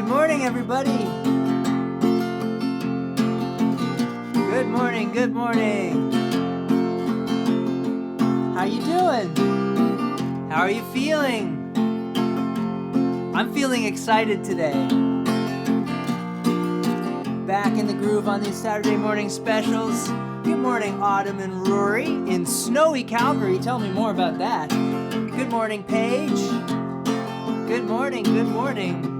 Good morning, everybody. Good morning, good morning. How you doing? How are you feeling? I'm feeling excited today. Back in the groove on these Saturday morning specials. Good morning, Autumn and Rory in snowy Calgary. Tell me more about that. Good morning, Paige. Good morning, good morning.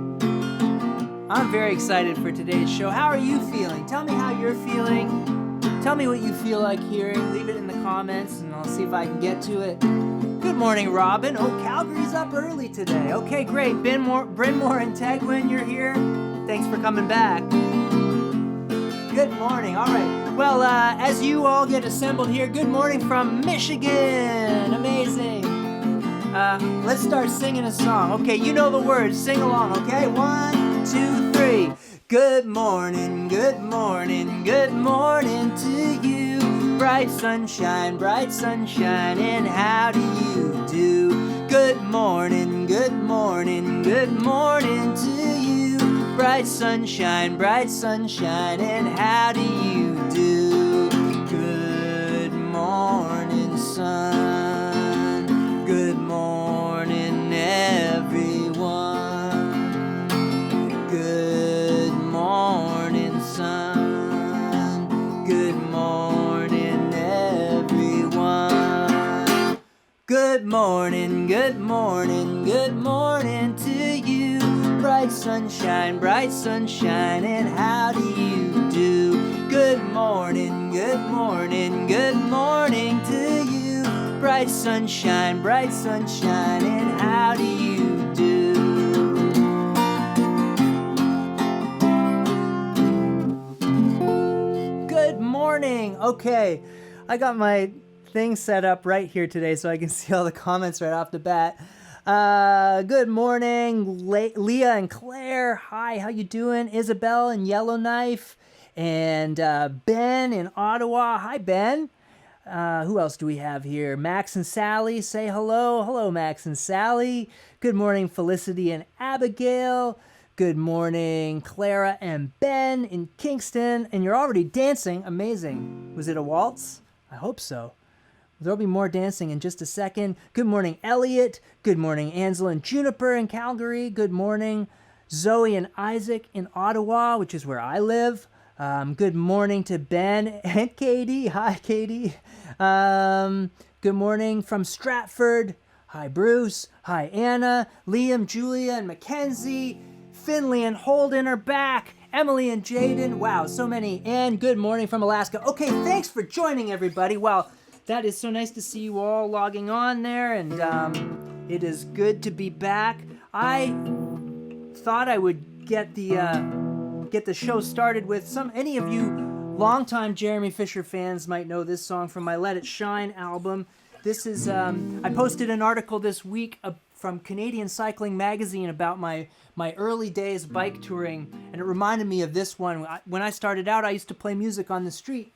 I'm very excited for today's show. How are you feeling? Tell me how you're feeling. Tell me what you feel like hearing. Leave it in the comments and I'll see if I can get to it. Good morning, Robin. Oh, Calgary's up early today. Okay, great. Brynmore and Tegwin, you're here. Thanks for coming back. Good morning. All right. Well, as you all get assembled here, good morning from Michigan. Amazing. Let's start singing a song. Okay, you know the words. Sing along, okay? 1, 2, 3. Good morning, good morning, good morning to you. Bright sunshine, and how do you do? Good morning, good morning, good morning to you. Bright sunshine, and how do you do? Good morning, sun. Good morning, everyone. Good morning, sun. Good morning, everyone. Good morning, good morning, good morning to you. Bright sunshine, and how do you do? Good morning, good morning, good morning to you. Bright sunshine, and how do you do? Good morning. Okay, I got my thing set up right here today so I can see all the comments right off the bat. Good morning, Leah and Claire. Hi, how you doing? Isabel and Yellowknife. And Ben in Ottawa. Hi, Ben. Who else do we have here? Max and Sally, say hello. Hello, Max and Sally. Good morning, Felicity and Abigail. Good morning, Clara and Ben in Kingston. And you're already dancing. Amazing. Was it a waltz? I hope so. There'll be more dancing in just a second. Good morning, Elliot. Good morning, Ansel and Juniper in Calgary. Good morning, Zoe and Isaac in Ottawa, which is where I live. Good morning to Ben and Katie. Hi, Katie. Good morning from Stratford. Hi, Bruce. Hi, Anna. Liam, Julia, and Mackenzie. Finley and Holden are back. Emily and Jaden. Wow, so many. And good morning from Alaska. Okay, thanks for joining, everybody. Wow, that is so nice to see you all logging on there, and it is good to be back. I thought I would get the show started with any of you longtime Jeremy Fisher fans might know this song from my Let It Shine album. This is I posted an article this week from Canadian Cycling Magazine about my early days bike touring, and it reminded me of this one. When I started out, I used to play music on the street.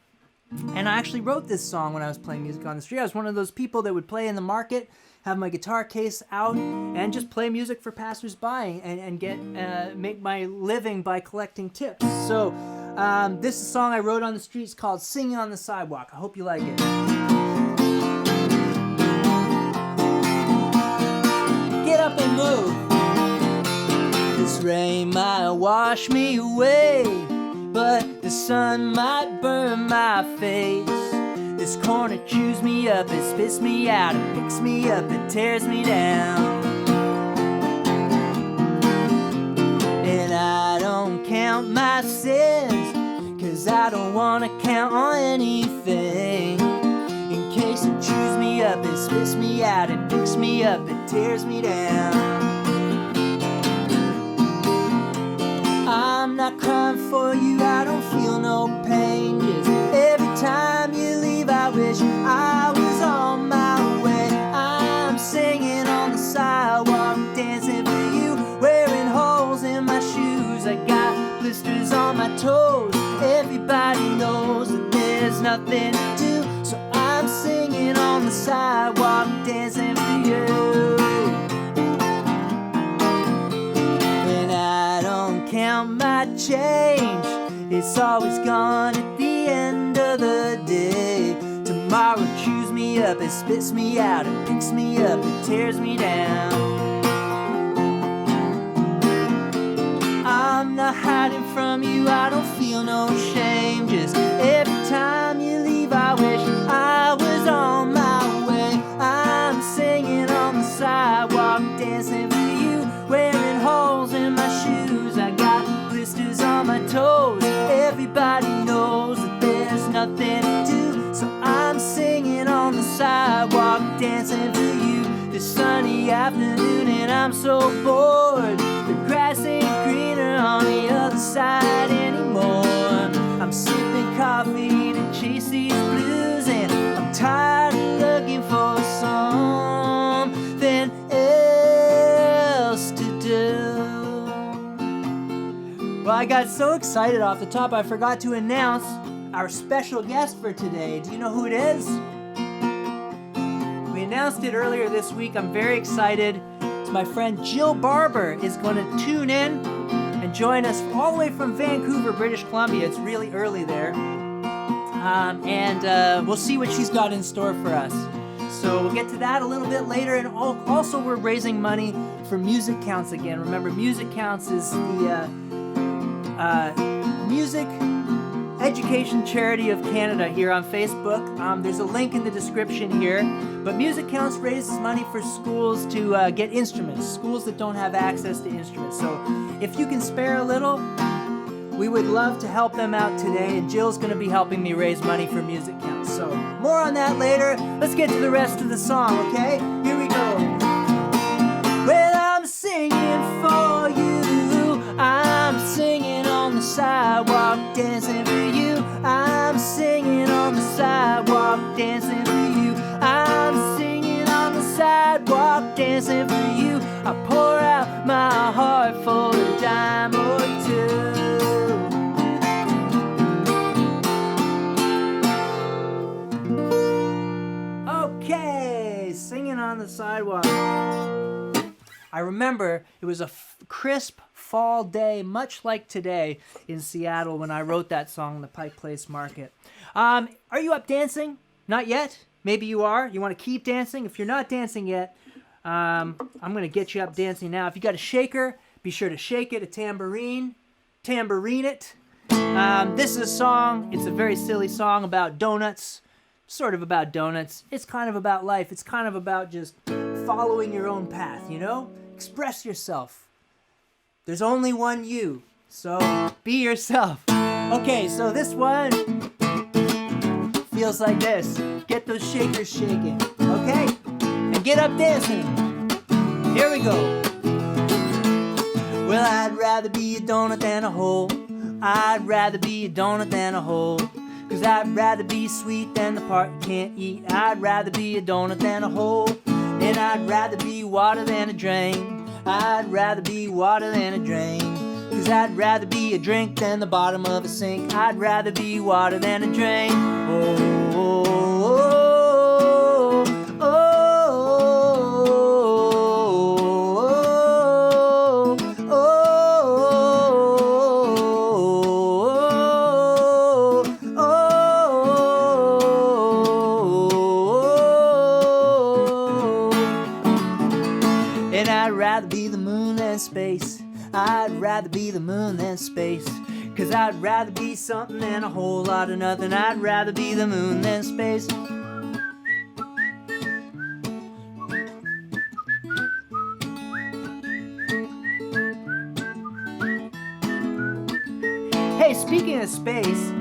And I actually wrote this song when I was playing music on the street. I was one of those people that would play in the market, have my guitar case out, and just play music for passersby and make my living by collecting tips. So this is a song I wrote on the streets called Singin On The Sidewalk. I hope you like it. Get up and move. This rain might wash me away, but the sun might burn my face. This corner chews me up, it spits me out, it picks me up, it tears me down. And I don't count my sins, 'cause I don't wanna count on anything. In case it chews me up, it spits me out, it picks me up, it tears me down. I'm not crying for you, I don't feel no pain. Just every time you leave, I wish I was on my way. I'm singing on the sidewalk, dancing for you, wearing holes in my shoes. I got blisters on my toes. Everybody knows that there's nothing to do, so I'm singing on the sidewalk, dancing for you. And I don't It's always gone at the end of the day. Tomorrow chews me up, it spits me out, it picks me up, it tears me down. I'm not hiding from you, I don't feel no shame. Just every time you leave, I wish I was on my way. I'm singing on the sidewalk, dancing for you, wearing holes in my shoes. I got blisters on my toes. Everybody knows that there's nothing to do, so I'm singing on the sidewalk, dancing for you. This sunny afternoon and I'm so bored. The grass ain't greener on the other side anymore. I'm sipping coffee to chase these blues, and I'm tired of looking for something else to do. Well, I got so excited off the top I forgot to announce our special guest for today. Do you know who it is? We announced it earlier this week. I'm very excited. It's my friend Jill Barber is going to tune in and join us all the way from Vancouver, British Columbia. It's really early there. And we'll see what she's got in store for us. So we'll get to that a little bit later. And also we're raising money for Music Counts again. Remember, Music Counts is the music education charity of Canada here on Facebook. There's a link in the description here. But Music Counts raises money for schools to get instruments, schools that don't have access to instruments. So if you can spare a little, we would love to help them out today. And Jill's going to be helping me raise money for Music Counts. So more on that later. Let's get to the rest of the song, okay? Here we go. Well, I'm singing for you. I'm singing on the sidewalk, dancing for you. I'm singing on the sidewalk, dancing for you. I'm singing on the sidewalk, dancing for you. I pour out my heart for a dime or two. Okay, singing on the sidewalk. I remember it was a crisp fall day, much like today in Seattle when I wrote that song in the Pike Place Market. Are you up dancing? Not yet? Maybe you are. You want to keep dancing? If you're not dancing yet, I'm going to get you up dancing now. If you got a shaker, be sure to shake it. A tambourine it. This is a song. It's a very silly song about donuts. Sort of about donuts. It's kind of about life. It's kind of about just following your own path, you know? Express yourself. There's only one you, so be yourself. Okay, so this one feels like this. Get those shakers shaking, okay? And get up dancing. Here we go. Well, I'd rather be a donut than a hole. I'd rather be a donut than a hole. 'Cause I'd rather be sweet than the part you can't eat. I'd rather be a donut than a hole. And I'd rather be water than a drain. I'd rather be water than a drain. 'Cause I'd rather be a drink than the bottom of a sink. I'd rather be water than a drain. Oh, oh, oh, oh, oh, oh. And I'd rather be the moon than space. I'd rather be the moon than space. 'Cause I'd rather be something than a whole lot of nothing. I'd rather be the moon than space. Hey, speaking of space,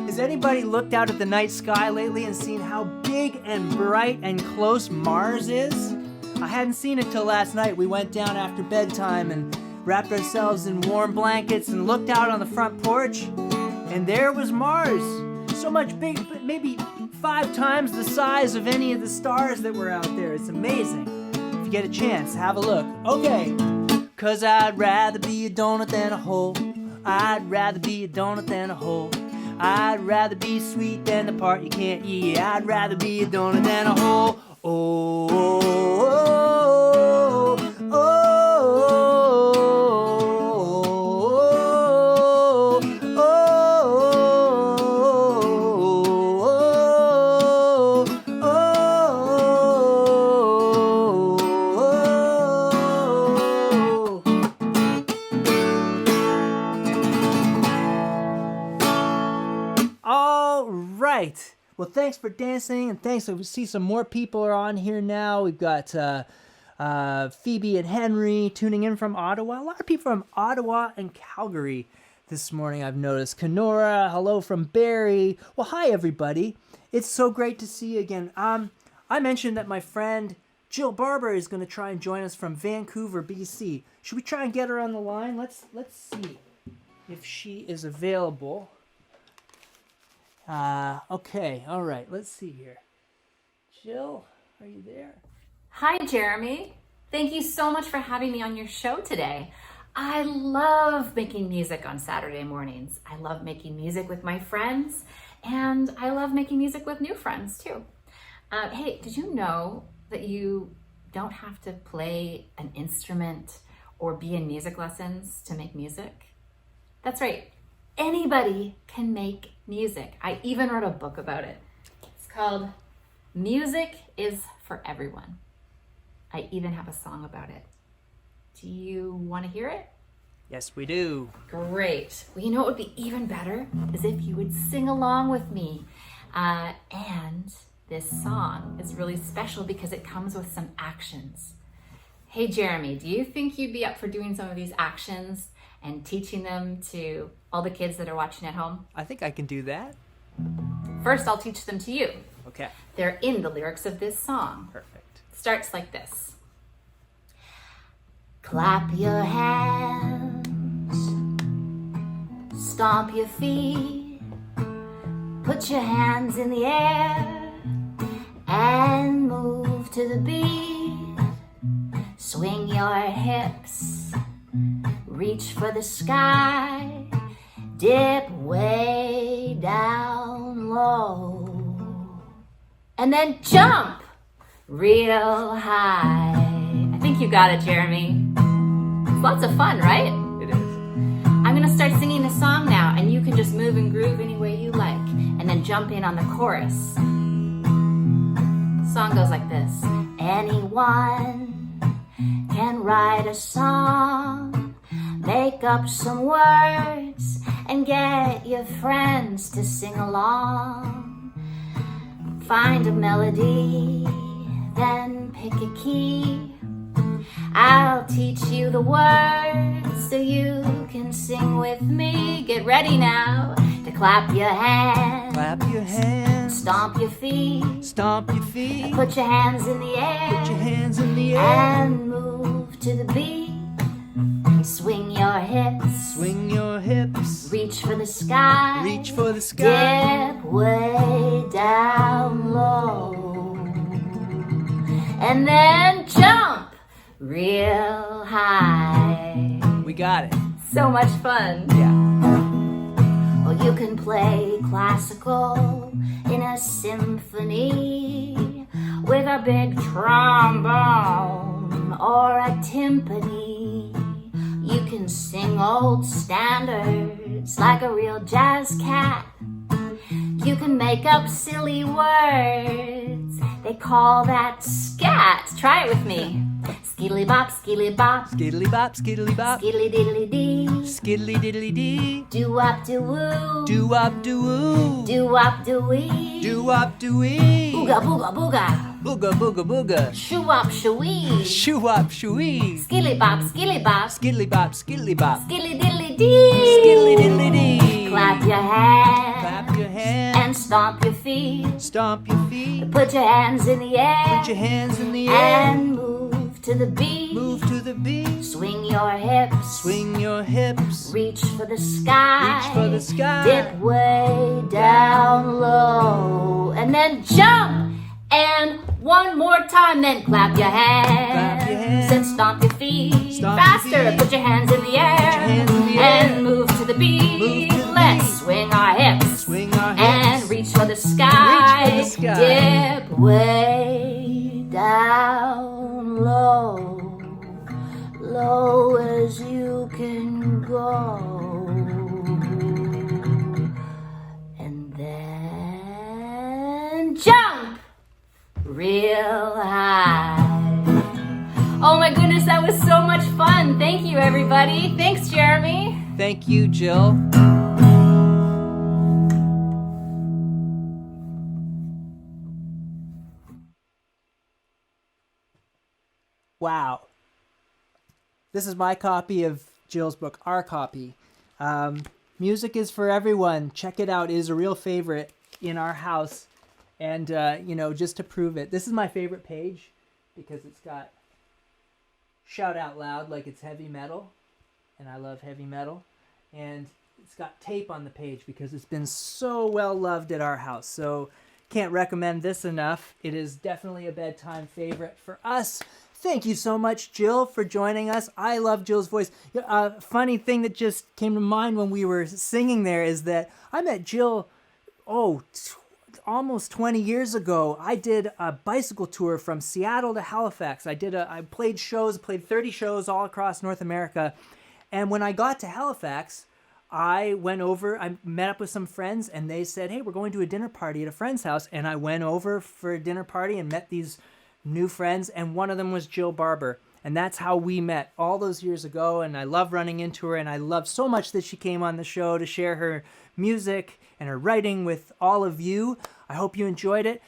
has anybody looked out at the night sky lately and seen how big and bright and close Mars is? I hadn't seen it till last night. We went down after bedtime and wrapped ourselves in warm blankets and looked out on the front porch, and there was Mars. So much big, maybe 5 times the size of any of the stars that were out there. It's amazing. If you get a chance, have a look. Okay. 'Cause I'd rather be a donut than a hole. I'd rather be a donut than a hole. I'd rather be sweet than the part you can't eat. I'd rather be a donut than a hole. Oh, oh, oh, oh. Oh, Well, thanks for dancing, and thanks. We see some more people are on here now. We've got Phoebe and Henry tuning in from Ottawa. A lot of people from Ottawa and Calgary this morning, I've noticed. Kenora, hello from Barrie. Well, hi, everybody. It's so great to see you again. I mentioned that my friend Jill Barber is going to try and join us from Vancouver, BC. Should we try and get her on the line? Let's see if she is available. Okay, all right. Let's see here. Jill, are you there? Hi, Jeremy. Thank you so much for having me on your show today. I love making music on Saturday mornings. I love making music with my friends, and I love making music with new friends too. Hey, did you know that you don't have to play an instrument or be in music lessons to make music? That's right. Anybody can make music. I even wrote a book about it. It's called Music is for Everyone. I even have a song about it. Do you want to hear it? Yes, we do. Great. Well, you know what would be even better is if you would sing along with me. And this song is really special because it comes with some actions. Hey, Jeremy, do you think you'd be up for doing some of these actions and teaching them to all the kids that are watching at home? I think I can do that. First, I'll teach them to you. Okay. They're in the lyrics of this song. Perfect. It starts like this. Clap your hands, stomp your feet, put your hands in the air, and move to the beat. Swing your hips, reach for the sky, dip way down low, and then jump real high. I think you got it, Jeremy. It's lots of fun, right? It is. I'm gonna start singing the song now, and you can just move and groove any way you like, and then jump in on the chorus. The song goes like this. Anyone can write a song, make up some words, and get your friends to sing along. Find a melody, then pick a key. I'll teach you the words so you can sing with me. Get ready now to clap your hands. Clap your hands. Stomp your feet. Stomp your feet. Put your hands in the air. Put your hands in the air. And move to the beat. Swing your hips. Swing your hips. Reach for the sky. Reach for the sky. Dip way down low. And then jump real high. We got it. So much fun. Yeah. Or you can play classical in a symphony with a big trombone or a timpani. You can sing old standards like a real jazz cat. You can make up silly words. They call that scat. Try it with me. Skiddly bop, skiddly bop. Skiddly bop, skiddly bop. Skiddly diddly dee. Skiddly diddly dee. Do wop do woo. Do wop do woo. Do wop do wee. Do wop do wee. Booga booga booga. Booga booga booga. Shoo wop shoo wee. Shoo wop shoo wee. Skilly bop, skilly bop. Skiddly bop, skiddly bop. Skilly diddly dee. Skiddly diddly dee. Clap your hands. Clap your hands. And stomp your feet. Stomp your feet. Put your hands in the air. Put your hands in the air. And move to the beat. Move to the beat. Swing your hips. Swing your hips. Reach for the sky. Reach for the sky. Dip way down low. And then jump. And one more time, then clap your hands. Clap your hands. And stomp your feet. Stomp Faster. your feet. Put your hands in the air. Put your hands in the air. And move to the beat. Move to the Let's beat. swing our hips. Swing our hips. And reach for the sky. Reach for the sky. Dip way down low. Low as you can go. And then jump real high. Oh my goodness, that was so much fun. Thank you, everybody. Thanks, Jeremy. Thank you, Jill. Wow. This is my copy of Jill's book, our copy. Music is for everyone. Check it out. It is a real favorite in our house. And, just to prove it, this is my favorite page because it's got shout out loud like it's heavy metal. And I love heavy metal. And it's got tape on the page because it's been so well loved at our house. So can't recommend this enough. It is definitely a bedtime favorite for us. Thank you so much, Jill, for joining us. I love Jill's voice. Funny thing that just came to mind when we were singing there is that I met Jill, almost 20 years ago. I did a bicycle tour from Seattle to Halifax. I played 30 shows all across North America. And when I got to Halifax, I met up with some friends, and they said, hey, we're going to a dinner party at a friend's house. And I went over for a dinner party and met these new friends, and one of them was Jill Barber. And that's how we met all those years ago, and I love running into her, and I love so much that she came on the show to share her music and her writing with all of you. I hope you enjoyed it.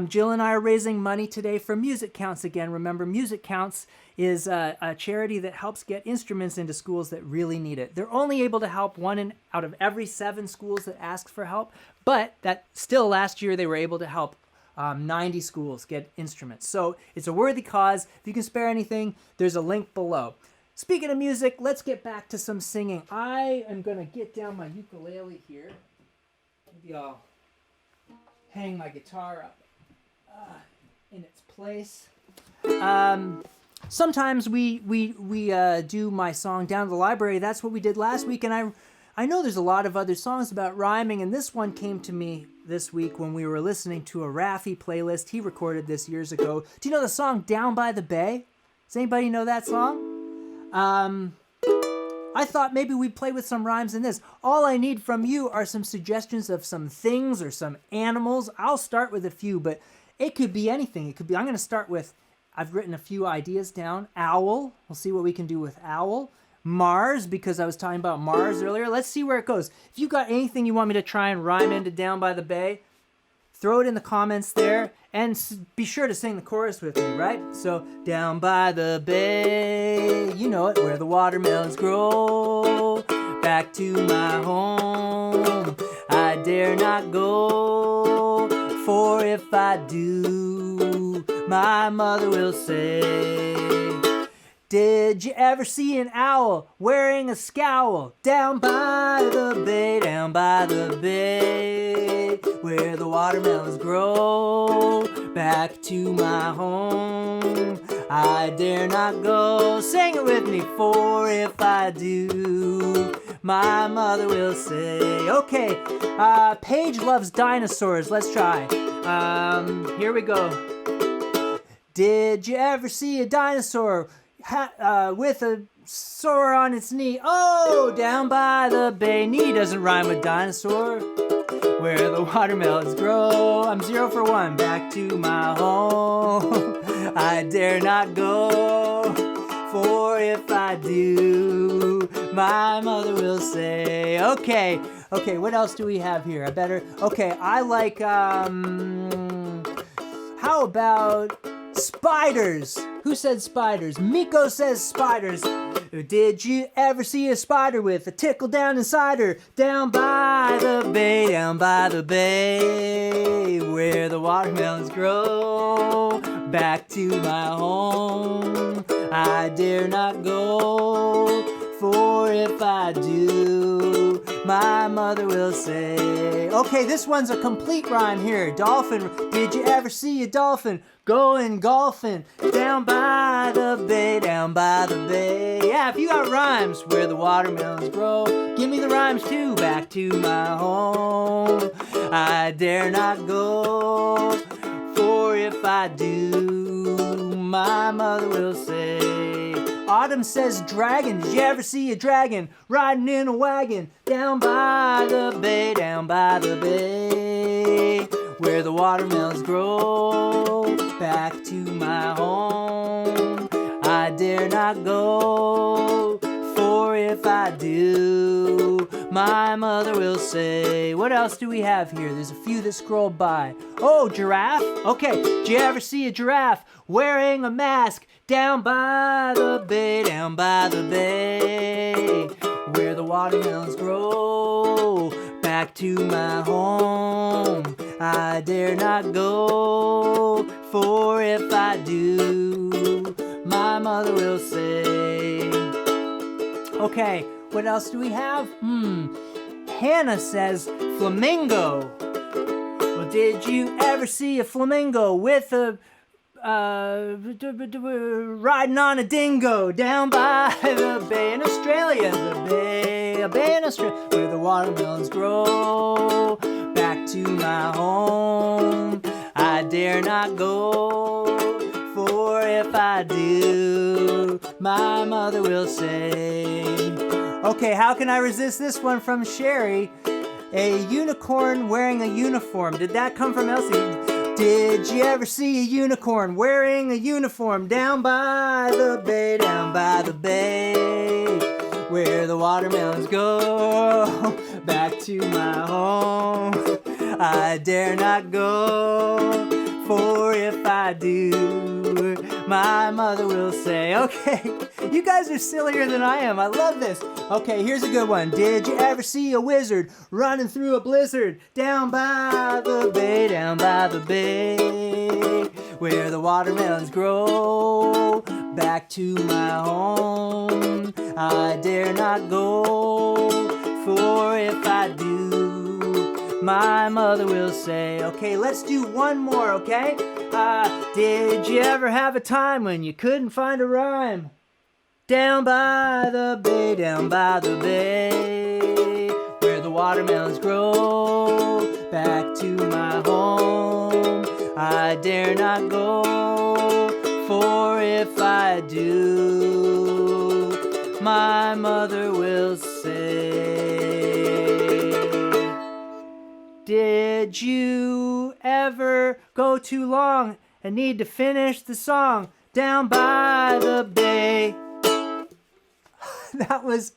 Jill and I are raising money today for Music Counts again. Remember, Music Counts is a charity that helps get instruments into schools that really need it. They're only able to help out of every 7 schools that ask for help, but that still last year they were able to help 90 schools get instruments. So it's a worthy cause. If you can spare anything, there's a link below. Speaking of music, let's get back to some singing. I am going to get down my ukulele here. Maybe I'll hang my guitar up in its place. Sometimes we do my song Down to the Library. That's what we did last week, and I know there's a lot of other songs about rhyming, and this one came to me this week when we were listening to a Raffi playlist. He recorded this years ago. Do you know the song Down by the Bay? Does anybody know that song? I thought maybe we'd play with some rhymes in this. All I need from you are some suggestions of some things or some animals. I'll start with a few, but it could be anything. I'm going to start with, I've written a few ideas down. Owl. We'll see what we can do with owl. Mars, because I was talking about Mars earlier. Let's see where it goes. If you got anything you want me to try and rhyme into Down by the Bay, throw it in the comments there, and be sure to sing the chorus with me, right? So, down by the bay, you know it, where the watermelons grow. Back to my home, I dare not go, for if I do, my mother will say, did you ever see an owl wearing a scowl? Down by the bay, where the watermelons grow. Back to my home, I dare not go. Sing it with me, for if I do, my mother will say. Okay, Paige loves dinosaurs. Let's try. Here we go. Did you ever see a dinosaur with a sore on its knee? Oh, down by the bay. Knee doesn't rhyme with dinosaur. Where the watermelons grow. I'm 0 for 1. Back to my home, I dare not go, for if I do, my mother will say. Okay, what else do we have here? I like, how about spiders? Who said spiders? Miko says spiders. Did you ever see a spider with a tickle down inside her? Down by the bay, where the watermelons grow. Back to my home, I dare not go, for if I do, my mother will say. Okay, this one's a complete rhyme here. Dolphin. Did you ever see a dolphin going golfing? Down by the bay, Yeah, if you got rhymes, where the watermelons grow, give me the rhymes too. Back to my home, I dare not go, for if I do, my mother will say. Autumn says dragon. Did you ever see a dragon riding in a wagon? Down by the bay, where the watermelons grow. Back to my home, I dare not go, for if I do, my mother will say. What else do we have here? There's a few that scroll by. Oh, giraffe. Okay, did you ever see a giraffe wearing a mask? Down by the bay, down by the bay, where the watermelons grow. Back to my home, I dare not go, for if I do, my mother will say. Okay, what else do we have? Hannah says flamingo. Well, did you ever see a flamingo with a riding on a dingo down by the bay in Australia? A bay in Australia, where the watermelons grow. Back to my home, I dare not go, for if I do, my mother will say. Okay, how can I resist this one from Sherry? A unicorn wearing a uniform. Did that come from Elsie? Did you ever see a unicorn wearing a uniform down by the bay, down by the bay, where the watermelons go? Back to my home, I dare not go, for if I do, my mother will say. Okay, you guys are sillier than I am. I love this. Okay, here's a good one. Did you ever see a wizard running through a blizzard down by the bay, down by the bay, where the watermelons grow? Back to my home, I dare not go, for if I do, my mother will say. Okay, let's do one more, okay? Did you ever have a time when you couldn't find a rhyme? Down by the bay, down by the bay, where the watermelons grow. Back to my home, I dare not go, for if I do, my mother will say. Did you ever go too long and need to finish the song down by the bay? That was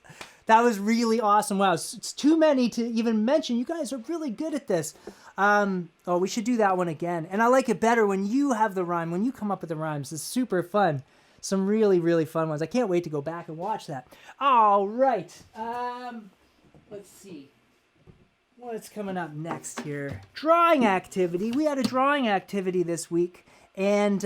really awesome. Wow, it's too many to even mention. You guys are really good at this. We should do that one again. And I like it better when you have the rhyme, when you come up with the rhymes. It's super fun. Some really, really fun ones. I can't wait to go back and watch that. All right. Let's see. What's coming up next here? Drawing activity. We had a drawing activity this week. And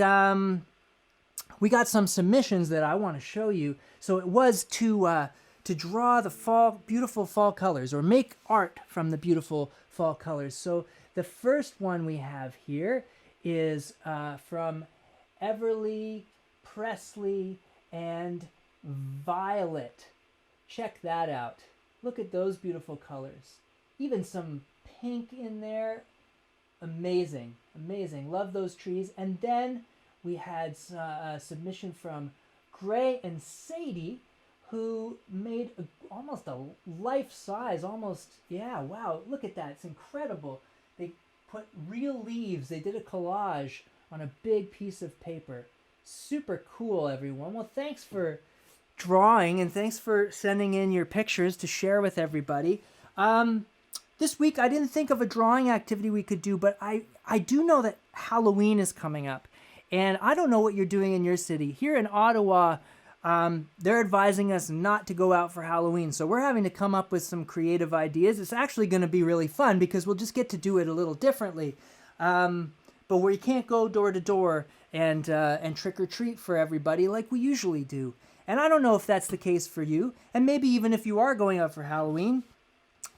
we got some submissions that I want to show you. So it was to draw the beautiful fall colors, or make art from the beautiful fall colors. So the first one we have here is from Everly, Presley, and Violet. Check that out. Look at those beautiful colors. Even some pink in there. Amazing, amazing. Love those trees. And then we had a submission from Gray and Sadie, who made almost a life-size, wow, look at that. It's incredible. They put real leaves. They did a collage on a big piece of paper. Super cool, everyone. Well, thanks for drawing, and thanks for sending in your pictures to share with everybody. This week, I didn't think of a drawing activity we could do, but I do know that Halloween is coming up. And I don't know what you're doing in your city. Here in Ottawa, they're advising us not to go out for Halloween. So we're having to come up with some creative ideas. It's actually going to be really fun because we'll just get to do it a little differently. But where you can't go door to door and trick or treat for everybody like we usually do. And I don't know if that's the case for you. And maybe even if you are going out for Halloween,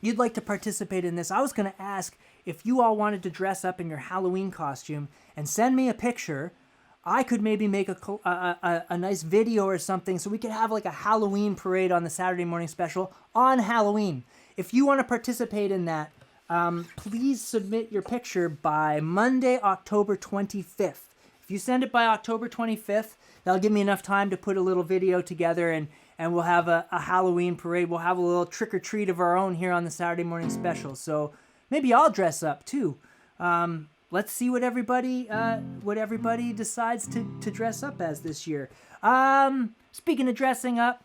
you'd like to participate in this. I was going to ask if you all wanted to dress up in your Halloween costume and send me a picture. I could maybe make a nice video or something so we could have like a Halloween parade on the Saturday morning special on Halloween. If you want to participate in that, please submit your picture by Monday, October 25th. If you send it by October 25th, that'll give me enough time to put a little video together, and we'll have a Halloween parade. We'll have a little trick-or-treat of our own here on the Saturday morning special. So maybe I'll dress up too. Let's see what everybody decides to dress up as this year. Speaking of dressing up,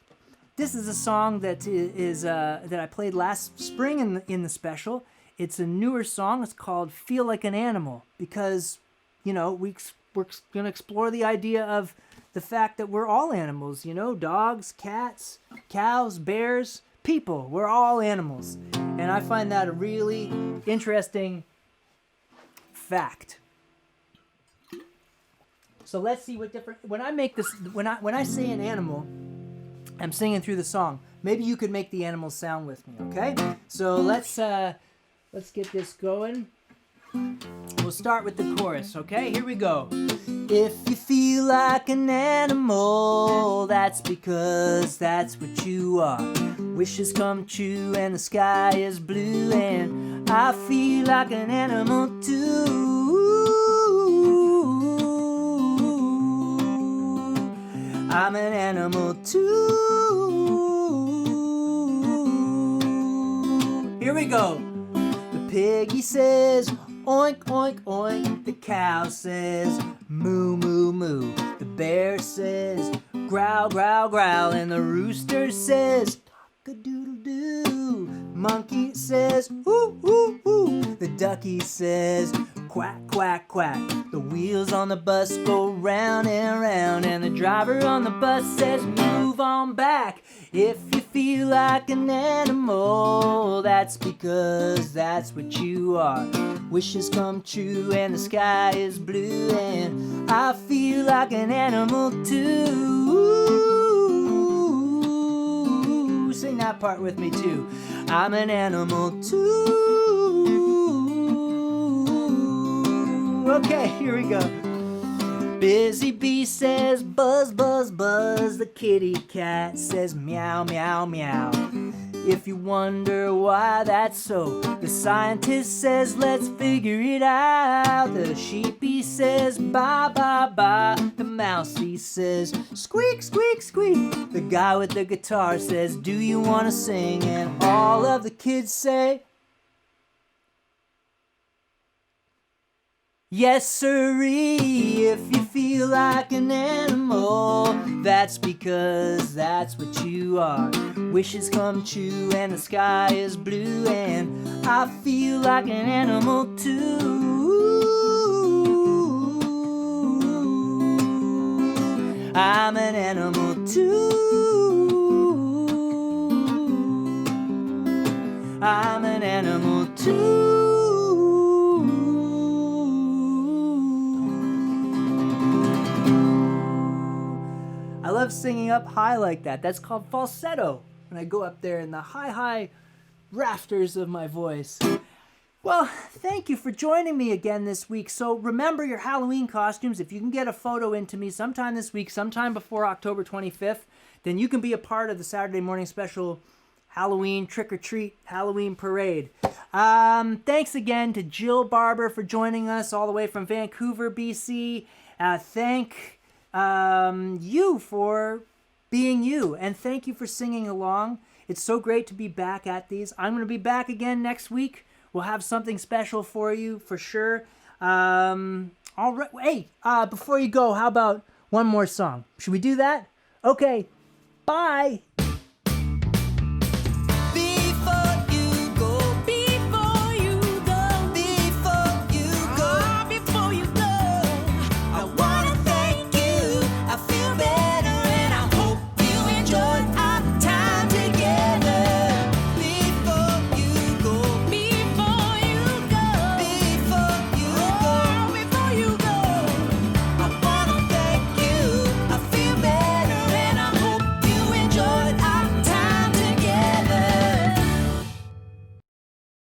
this is a song that that I played last spring in the special. It's a newer song. It's called "Feel Like an Animal" because we're going to explore the idea of the fact that we're all animals, you know, dogs, cats, cows, bears, people. We're all animals. And I find that a really interesting fact. So let's see what different, when I make this, when I say an animal, I'm singing through the song. Maybe you could make the animals sound with me, okay? So let's get this going. We'll start with the chorus, okay? Here we go. If you feel like an animal, that's because that's what you are. Wishes come true and the sky is blue, and I feel like an animal too. I'm an animal too. Here we go. The piggy says, oink, oink, oink. The cow says, moo, moo, moo. The bear says, growl, growl, growl. And the rooster says, cock-a-doodle-doo. Monkey says, ooh, ooh, ooh. The ducky says, quack, quack, quack. The wheels on the bus go round and round, and the driver on the bus says, move on back. If you feel like an animal, that's because that's what you are. Wishes come true and the sky is blue, and I feel like an animal too. Sing that part with me too. I'm an animal too. Okay, here we go. Busy bee says buzz, buzz, buzz. The kitty cat says meow, meow, meow. If you wonder why that's so, the scientist says let's figure it out. The sheepy says baa, baa, baa. The mousey says squeak, squeak, squeak. The guy with the guitar says, do you want to sing? And all of the kids say, yes, sirree. If you feel like an animal, that's because that's what you are. Wishes come true and the sky is blue, and I feel like an animal too. I'm an animal too. I'm an animal too. I love singing up high like that. That's called falsetto. When I go up there in the high rafters of my voice. Well, thank you for joining me again this week. So remember your Halloween costumes. If you can get a photo into me sometime this week, sometime before October 25th, then you can be a part of the Saturday morning special Halloween trick-or-treat Halloween parade. Thanks again to Jill Barber for joining us all the way from Vancouver, BC. Thank you for being you, and thank you for singing along. It's so great to be back at these. I'm going to be back again next week. We'll have something special for you for sure. All right. Hey, before you go, how about one more song? Should we do that? Okay. Bye.